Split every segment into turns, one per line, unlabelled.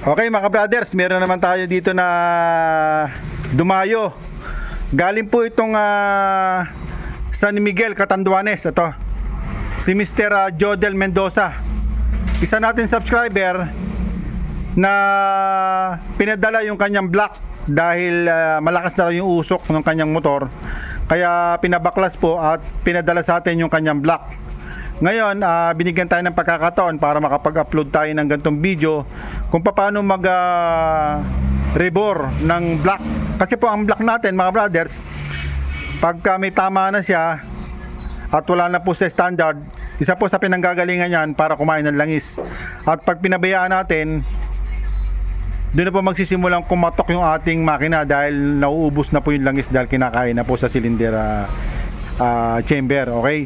Okay mga brothers, meron naman tayo dito na dumayo. Galing po itong San Miguel, Catanduanes. Ito, si Mr. Jodel Mendoza. Isa natin subscriber na pinadala yung kanyang black dahil malakas na yung usok ng kanyang motor. Kaya pinabaklas po at pinadala sa atin yung kanyang black. Ngayon, binigyan tayo ng pagkakataon para makapag-upload tayo ng ganitong video kung paano mag-rebore ng black. Kasi po ang black natin mga brothers, pagka may tama na siya at wala na po sa standard, isa po sa pinanggagalingan yan para kumain ng langis. At pag pinabayaan natin, doon na po magsisimulang kumatok yung ating makina dahil nauubos na po yung langis dahil kinakain na po sa cylinder chamber. Okay?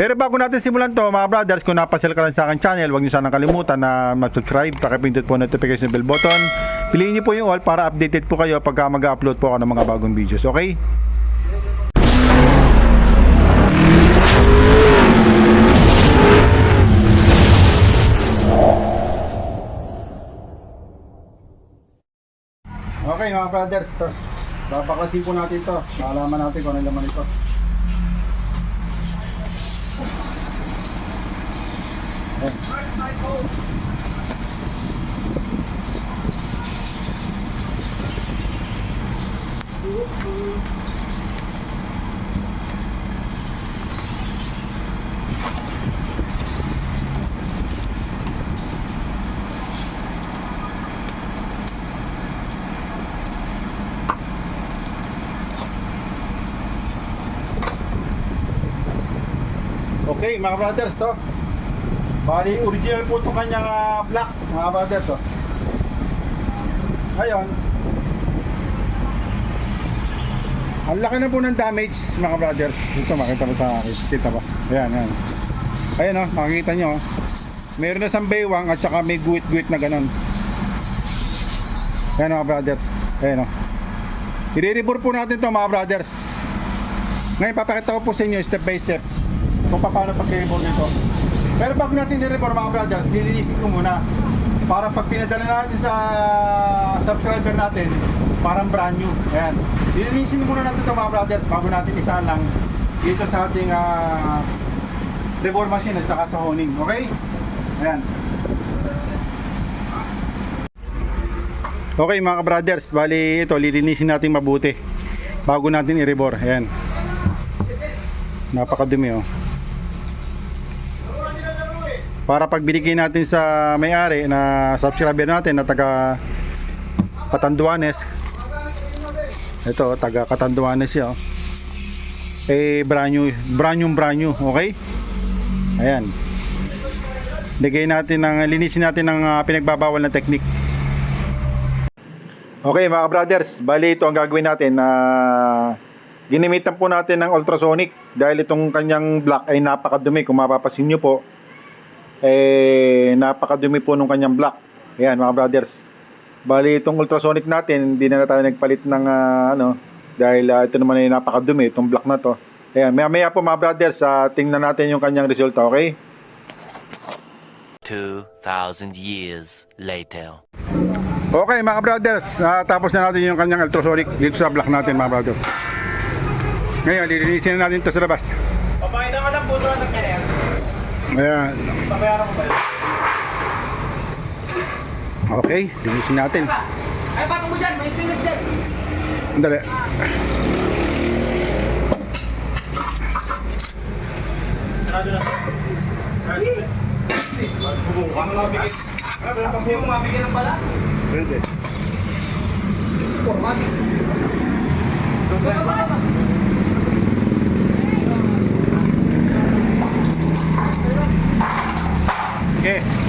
Pero bago natin simulan to mga brothers, kung napasal ka lang sa akin channel, huwag niyo sanang kalimutan na mag-subscribe, pakipindot po notification bell button, piliin niyo po yung all para updated po kayo pagka mag-upload po ako ng mga bagong videos. Okay? Okay mga brothers, to babaklasin po natin to, malaman natin kung ano laman ito. Okay mga brothers, to bali original po itong kanyang black mga brothers. Ngayon, ang laki na po ng damage mga brothers. Ito makita mo sa akin, kita ba? Ayan, ayan. Ayan makikita nyo, meron na isang baywang at saka may guwit-guwit na ganun. Ayan mga brothers, ayan i-rebore po natin to mga brothers. Ngayon papakita ko po sa inyo step by step kung paano pag-rebore nito. Pero bago natin i-rebore mga brothers, nililisin ko muna para pag pinadala natin sa subscriber natin, parang brand new. Ayan, nililisin muna natin ito mga brothers bago natin isahan lang dito sa ating rebore machine at saka sa honing. Okay? Ayan. Okay mga brothers, bali ito lilinisin natin mabuti bago natin i-rebore. Ayan, napakadumi para pag binigay natin sa may-ari na subscriber natin na taga Catanduanes, ito taga Catanduanes siya brand new. Okay, ayan, linisin natin ng pinagbabawal na technique. Okay mga brothers, bali ito ang gagawin natin na ginamitan po natin ng ultrasonic dahil itong kanyang black ay napakadumi. Kung mapapasin nyo po, napakadumi po nung kanyang black. Ayan mga brothers, bali itong ultrasonic natin hindi na tayo nagpalit ng dahil ito naman ay napakadumi itong black na to. Ayan, maya po mga brothers, tingnan natin yung kanyang resulta. Okay,
2,000 years later.
okay mga brothers, tapos na natin yung kanyang ultrasonic dito sa black natin mga brothers. Ngayon lilinisin na natin ito sa labas.
Papain naman ang puto ng kanya.
Ayan,
Papayaran ko ba yun?
okay, linisin natin.
Ay, patong mo dyan! May stainless dyan!
Andali.
Sarado na. Bubukang mabigyan. Wala pang sa'yo mabigyan ng bala?
Pwede.
Formatic. Ito ba ito?
Okay.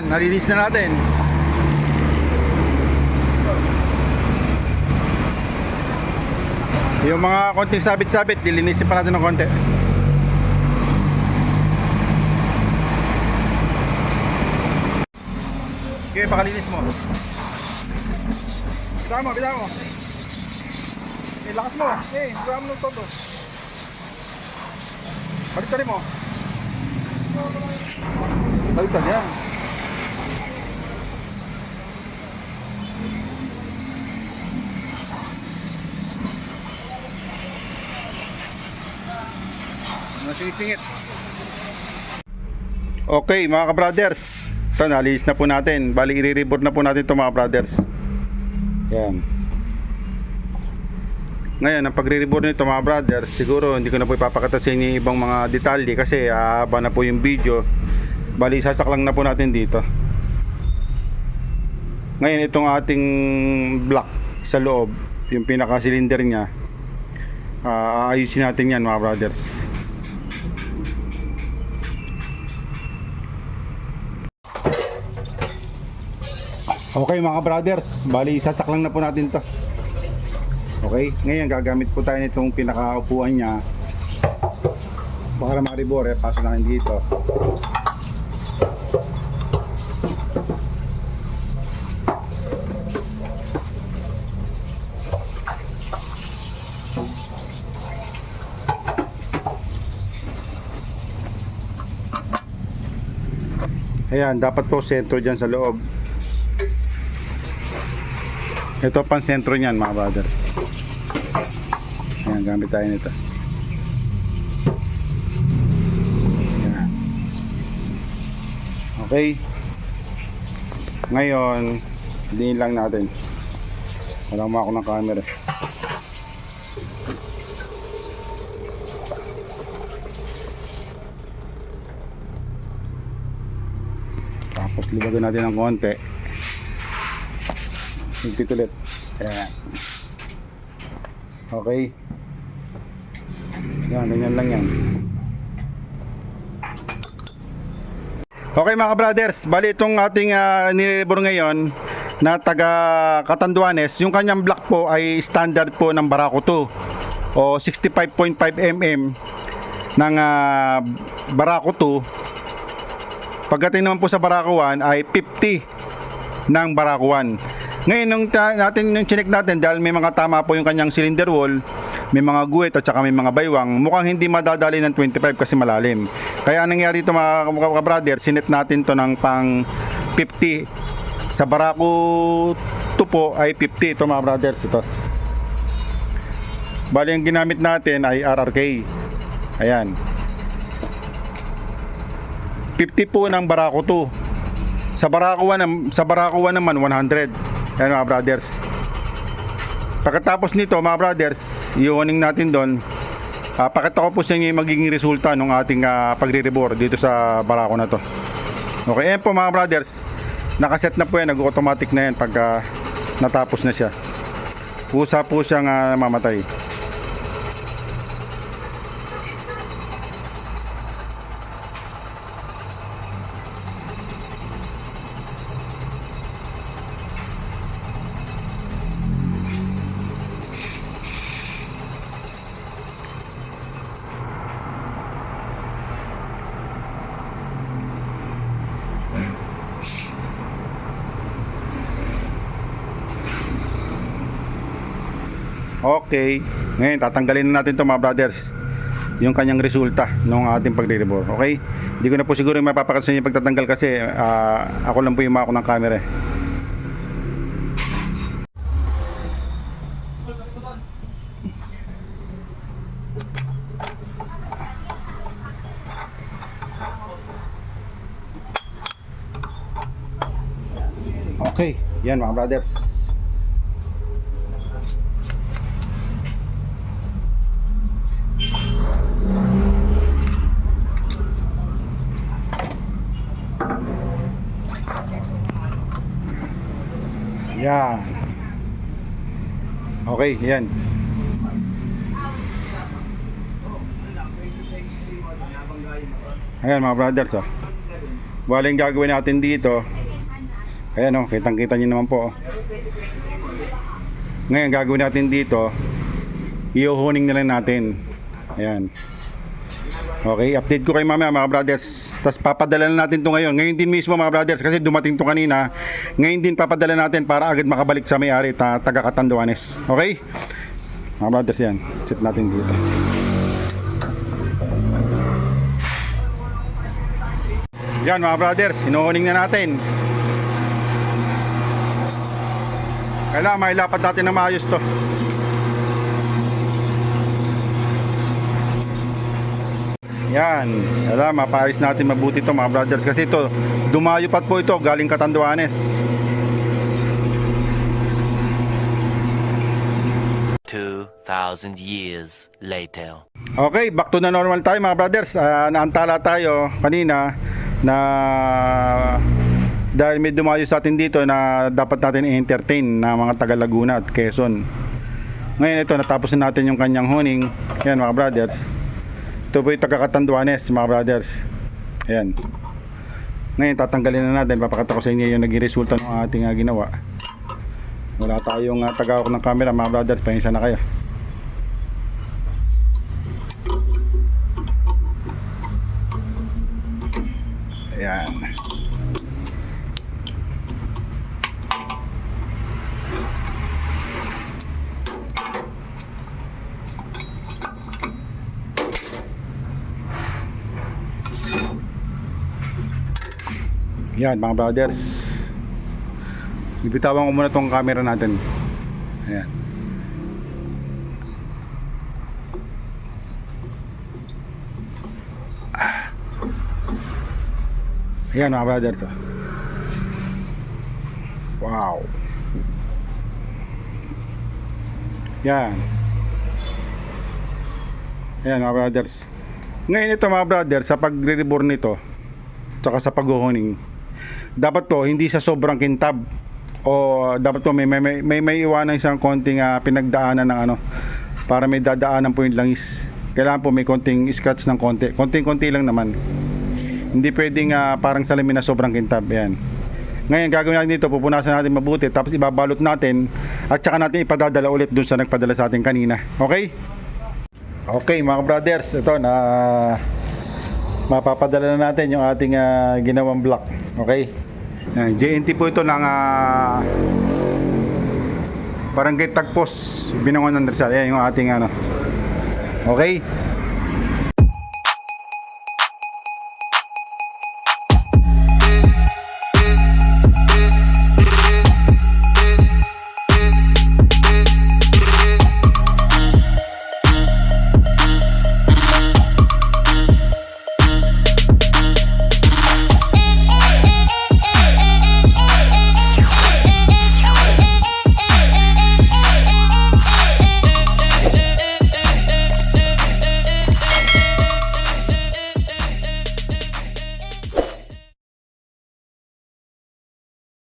nalinis na natin. Yung mga konting sabit-sabit, lilinisin pa natin ng konti. Okay, pakalinis mo. Bila mo. Lakas mo. Buka mo ng todo. Baliktad mo. Baliktad yan. Masingit-singit. Okay mga ka-brothers, ito nalinis na po natin. Bali i-reboard na po natin ito mga brothers. Yan. Ngayon ang pagre-reboard nito mga brothers, siguro hindi ko na po ipapakita sa inyo yung ibang mga detalye kasi haba na po yung video. Bali sasaklang na po natin dito. Ngayon itong ating block sa loob, yung pinaka-cylinder nya, aayusin natin yan mga brothers. Okay mga brothers, bali sasaklang na po natin to. Okay, ngayon gagamit po tayo nitong pinakaupuan nya para makaribore, pasok natin dito. Ayan, dapat po sentro dyan sa loob. Ito pang sentro niyan mga brothers. Ayan, gamit tayo nito. Ayan. Okay. Ngayon, diin lang natin. Wala mo ako ng camera. Tapos libagan natin ng konti. Higpit ulit. Ayan. Okay. Yan, ganyan lang yan. Okay mga brothers, bali itong ating nililibor ngayon na taga Catanduanes, yung kanyang block po ay standard po ng Barako 2 o 65.5 mm ng Barako 2. Pagdating naman po sa Barako 1 ay 50 ng Barako 1. Ngayon nung chinek natin, dahil may mga tama po yung kanyang cylinder wall, may mga guhit at saka may mga baywang, mukhang hindi madadali ng 25 kasi malalim. Kaya anong nangyari ito mga brother, sinet natin to ng pang 50. Sa Barako 2 po ay 50 ito mga brothers. Ito bali yung ginamit natin ay RRK. Ayan, 50 po ng Barako 2. Sa Barako 1 naman 100. Ayan mga brothers. Pagkatapos nito mga brothers, i-warning natin doon. Pakita ko po sa inyo yung magiging resulta ng ating pagre-rebore dito sa Barako na to. Okay, ayan po mga brothers. Nakaset na po yan, nag-automatic na yan pagka natapos na siya. Pusa po siyang mamatay. Okay, ngayon tatanggalin na natin to mga brothers, yung kanyang resulta ng ating pagre-rebore. Okay, hindi ko na po siguro mapapakita sa inyo yung pagtatanggal kasi ako lang po yung mako ng camera. Okay, yan mga brothers. Yan. Okay, yan. Ayan mga brothers, oh. Bali yung gagawin natin dito, Ayan o, kitang-kita nyo naman po. Ngayon, gagawin natin dito, iuhuning na lang natin. Ayan. Okay, update ko kayo mamaya mga brothers. Tapos papadala na natin to ngayon. Ngayon din mismo mga brothers, kasi dumating to kanina. Ngayon din papadala natin para agad makabalik sa may-ari, taga Catanduanes. Okay? Mga brothers, yan. Set natin dito. Yan mga brothers, inuhuning na natin. Kailangan mailapat natin na maayos to. Yan, alam, mapaayos natin mabuti to mga brothers, kasi ito, dumayo pat po ito galing Catanduanes.
2,000 years later.
Okay, back to the normal tayo mga brothers. Naantala tayo kanina na dahil may dumayo sa atin dito na dapat natin i-entertain na mga taga Laguna at Quezon. Ngayon ito, natapos na natin yung kanyang honing. Yan mga brothers. Ito po yung taga Catanduanes mga brothers. Ayan. Ngayon tatanggalin na natin. Papakita ko sa inyo yung naging resulta ng ating ginawa. Wala tayong taga-hawak ng camera mga brothers. Pahinsa na kayo. Ayan. Yan mga brothers, ibitawan ko muna tong camera natin. Ayan. Ayan mga brothers. Wow. Yan. Ayan mga brothers. Ngayon ito mga brothers, sa pagre-reborn nito tsaka sa paghuhuning, dapat po hindi sa sobrang kintab, o dapat po may iwanan isang konting pinagdaanan ng para may dadaanan po yung langis. Kailangan po may konting scratch ng konti lang naman. Hindi pwedeng parang salamin na sobrang kintab. Yan. Ngayon gagawin natin dito, pupunasan natin mabuti, tapos ibabalot natin at saka natin ipadadala ulit dun sa nagpadala sa atin kanina. Okay? Okay mga brothers, ito na mapapadala na natin yung ating ginawang block. Okay? JNT po ito ng Barangay Tagpos, Binangon ng Rizal. Yan yung ating Okay?